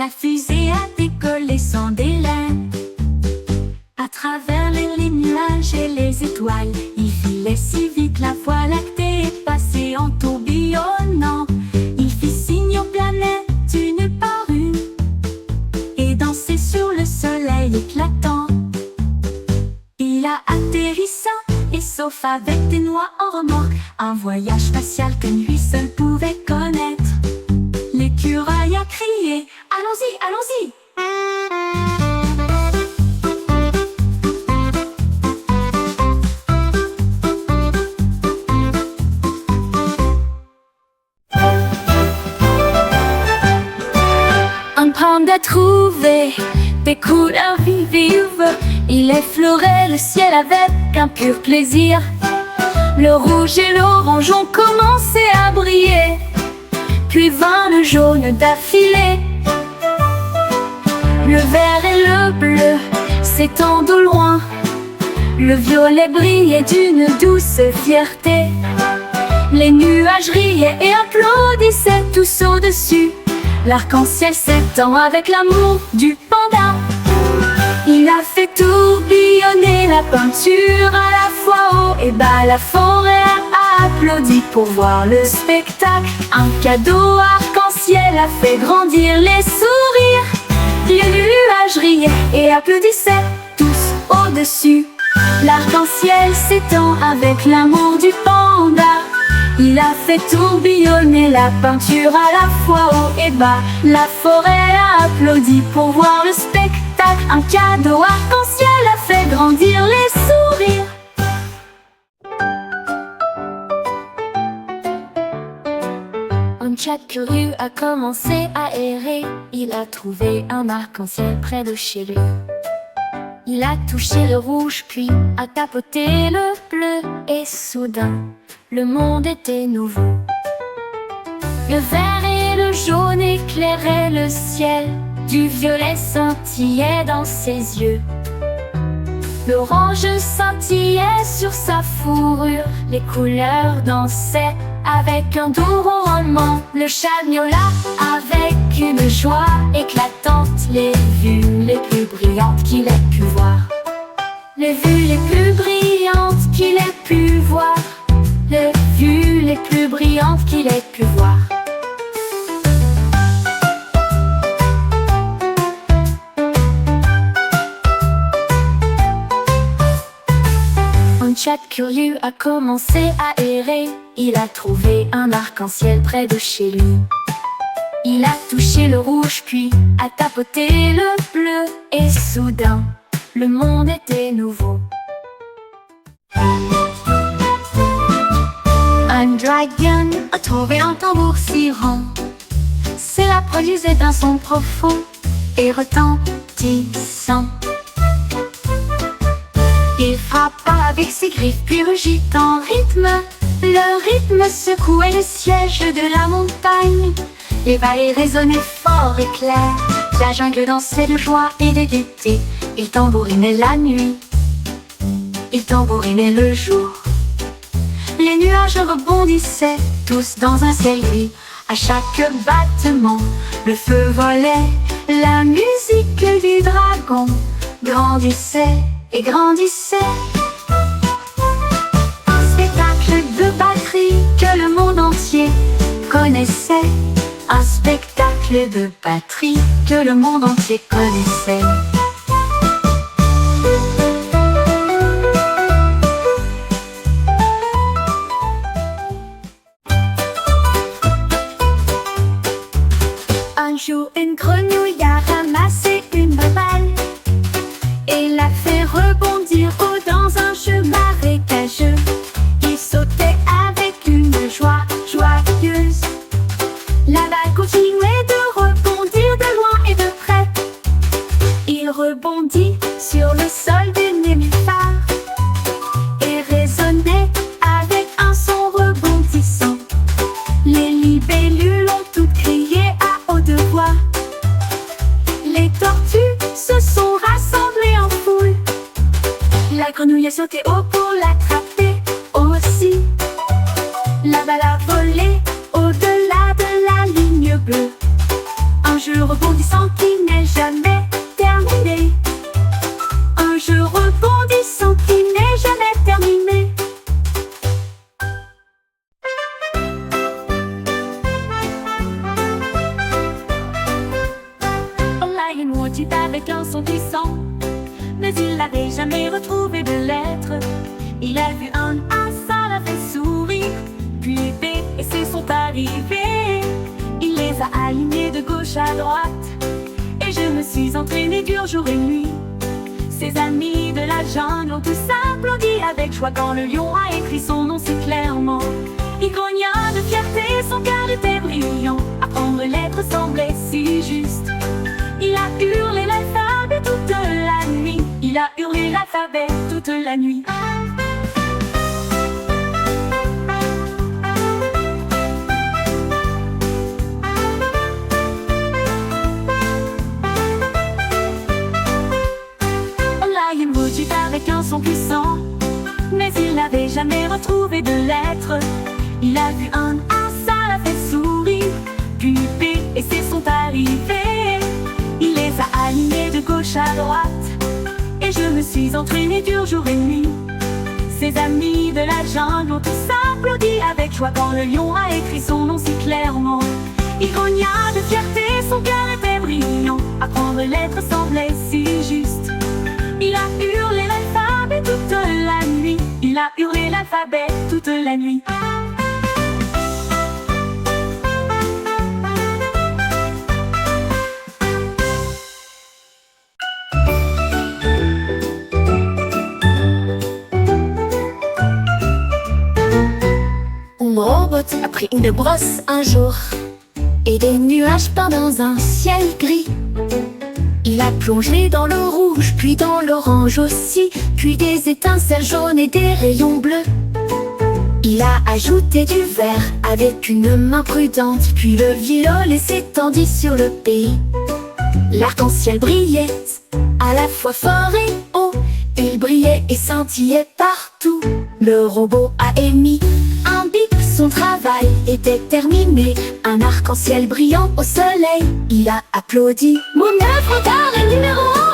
La fusée a décollé sans délai. À travers les nuages et les étoiles, il filait si vite, la Voie lactée est passée en tourbillonnant. Il fit signe aux planètes une par une et dansait sur le soleil éclatant. Il a atterri sain et sauf avec des noix en remorque, un voyage spatial que lui seul pouvait connaître. L'écureuil a crié: allons-y, allons-y! Un panda trouvé des couleurs vives, il effleurait le ciel avec un pur plaisir. Le rouge et l'orange ont commencé à briller, puis vint le jaune d'affilée. Le vert et le bleu s'étendent au loin, le violet brillait d'une douce fierté. Les nuages riaient et applaudissaient tous au-dessus. L'arc-en-ciel s'étend avec l'amour du panda. Il a fait tourbillonner la peinture à la fois haut et bas. La forêt a applaudi pour voir le spectacle. Un cadeau arc-en-ciel a fait grandir les sourires. Les nuages riaient et applaudissaient tous au-dessus. L'arc-en-ciel s'étend avec l'amour du panda. Il a fait tourbillonner la peinture à la fois haut et bas. La forêt a applaudi pour voir le spectacle. Un cadeau arc-en-ciel a fait grandir les sourires. Un chat curieux a commencé à errer. Il a trouvé un arc-en-ciel près de chez lui. Il a touché le rouge puis a tapoté le bleu. Et soudain, le monde était nouveau. Le vert et le jaune éclairaient le ciel. Du violet scintillait dans ses yeux. L'orange scintillait sur sa fourrure. Les couleurs dansaient avec un doux ronronnement. Le chat miaula avec une joie éclatante. Les vues les plus brillantes qu'il ait pu voir. Les vues les plus brillantes qu'il ait pu voir. Les vues les plus brillantes qu'il ait pu voir. Un chat curieux a commencé à errer. Il a trouvé un arc-en-ciel près de chez lui. Il a touché le rouge puis a tapoté le bleu. Et soudain, le monde était nouveau. Un dragon a trouvé un tambour si rond. Cela produisait un son profond et retentissant. Il frappa avec ses griffes puis rugit en rythme. Le rythme secouait le siège de la montagne. Les vallées résonnaient fort et clair. La jungle dansait de joie et de gaieté. Il tambourinait la nuit, il tambourinait le jour. Les nuages rebondissaient tous dans un ciel gris. À chaque battement, le feu volait. La musique du dragon grandissait et grandissait. Un spectacle de batterie que le monde entier connaissait. Un spectacle de batterie que le monde entier connaissait. Un jour, une grenouille a ramassé une balle et l'a fait rebondir haut dans un jeu marécageux. Il sautait avec une joie joyeuse. La balle continuait de rebondir de loin et de près. Il rebondit sur le sol du nénuphar et résonnait avec un son rebondissant. Les libellules ont toutes crié à haute voix. Les tortues se sont rassemblées en foule. La grenouille a sauté haut pour l'attraper aussi. La balle a volé au-delà de la ligne bleue. Un jeu rebondissant qui n'est jamais terminé. Un jeu rebondissant qui n'est jamais terminé. Lion Wood est avec un son puissant, mais il n'avait jamais retrouvé de lettres. Il a vu un A, ça l'a fait sourire, puis B et C sont arrivés. Il les a alignés de gauche à droite, et je me suis entraîné dur jour et nuit. Ses amis de la jungle ont tous applaudi avec joie quand le lion a écrit son nom si clairement. Il grogna de fierté, son cœur était brillant. Apprendre les lettres semblait si juste. Il a hurlé l'alphabet toute la nuit. Il a hurlé l'alphabet toute la nuit. Lion Wood avec un son puissant, mais il n'avait jamais retrouvé de lettres. Il a vu un A, ça l'a fait sourire, puis B et C sont arrivés. Il les a alignés de gauche à droite, et je me suis entraîné dur jour et nuit. Ses amis de la jungle ont tous applaudi avec joie quand le lion a écrit son nom si clairement. Il grogna de fierté, son cœur était brillant. Apprendre les lettres semblait si juste. Il a hurlé l'alphabet toute la nuit. Il a hurlé l'alphabet toute la nuit. Mon robot a pris une brosse un jour et des nuages peints dans un ciel gris. Il a plongé dans le rouge, puis dans l'orange aussi, puis des étincelles jaunes et des rayons bleus. Il a ajouté du vert avec une main prudente, puis le violet s'étendit sur le pays. L'arc-en-ciel brillait à la fois fort et haut, il brillait et scintillait partout. Le robot a émis un bip, son travail était terminé. Un arc-en-ciel brillant au soleil, il a applaudi. Mon œuvre d'art est numéro 1.